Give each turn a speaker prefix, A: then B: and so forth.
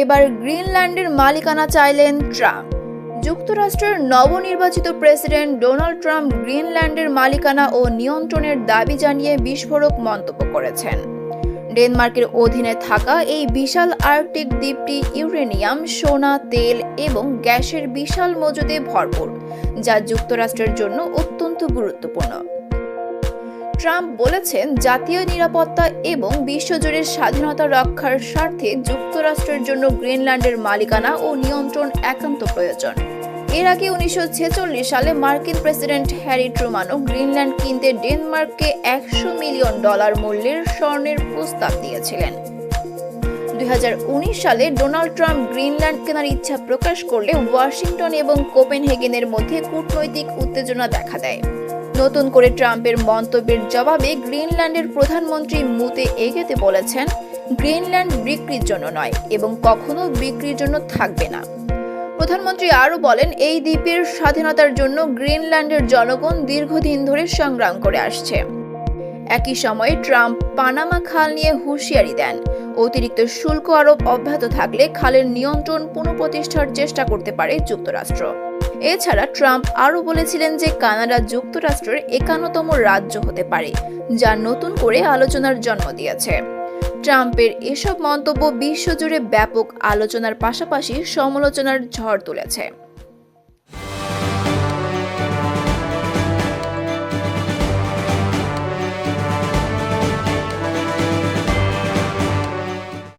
A: এবার গ্রিনল্যান্ডের মালিকানা চাইলেন ট্রাম্প। যুক্তরাষ্ট্রের নবনির্বাচিত প্রেসিডেন্ট ডোনাল্ড ট্রাম্প গ্রিনল্যান্ডের মালিকানা ও নিয়ন্ত্রণের দাবি জানিয়ে বিস্ফোরক মন্তব্য করেছেন। ডেনমার্কের অধীনে থাকা এই বিশাল আর্কটিক দ্বীপটি ইউরেনিয়াম, সোনা, তেল এবং গ্যাসের বিশাল মজুদে ভরপুর, যা যুক্তরাষ্ট্রের জন্য অত্যন্ত গুরুত্বপূর্ণ। ট্রাম্প বলেছেন, জাতীয় নিরাপত্তা এবং বিশ্বজুড়ে স্বাধীনতা রক্ষার স্বার্থে যুক্তরাষ্ট্রের জন্য গ্রিনল্যান্ডের মালিকানা ও নিয়ন্ত্রণ একান্ত প্রয়োজন। এর আগে 1946 সালে মার্কিন প্রেসিডেন্ট হ্যারি ট্রুমানও গ্রিনল্যান্ড কিনতে ডেনমার্ককে $100 মিলিয়ন মূল্যের স্বর্ণের প্রস্তাব দিয়েছিলেন। 2019 সালে ডোনাল্ড ট্রাম্প গ্রিনল্যান্ড কেনার ইচ্ছা প্রকাশ করলে ওয়াশিংটন এবং কোপেনহেগেনের মধ্যে কূটনৈতিক উত্তেজনা দেখা দেয়। নতুন করে ট্রাম্পের মন্তব্যের জবাবে গ্রিনল্যান্ডের প্রধানমন্ত্রী মুতে এগেতে বলেছেন, গ্রিনল্যান্ড বিক্রির জন্য নয় এবং কখনো বিক্রির জন্য থাকবে না। প্রধানমন্ত্রী আরও বলেন, এই দ্বীপের স্বাধীনতার জন্য গ্রিনল্যান্ডের জনগণ দীর্ঘদিন ধরে সংগ্রাম করে আসছে। একই সময়ে ট্রাম্প পানামা খাল নিয়ে হুঁশিয়ারি দেন, অতিরিক্ত শুল্ক আরোপ অব্যাহত থাকলে খালের নিয়ন্ত্রণ পুনঃপ্রতিষ্ঠার চেষ্টা করতে পারে যুক্তরাষ্ট্র। এছাড়া ট্রাম্প আরও বলেছিলেন যে কানাডা যুক্তরাষ্ট্রের 51তম রাজ্য হতে পারে, যা নতুন করে আলোচনার জন্ম দিয়েছে। ট্রাম্পের এসব মন্তব্য বিশ্বজুড়ে ব্যাপক আলোচনার পাশাপাশি সমালোচনার ঝড় তুলেছে।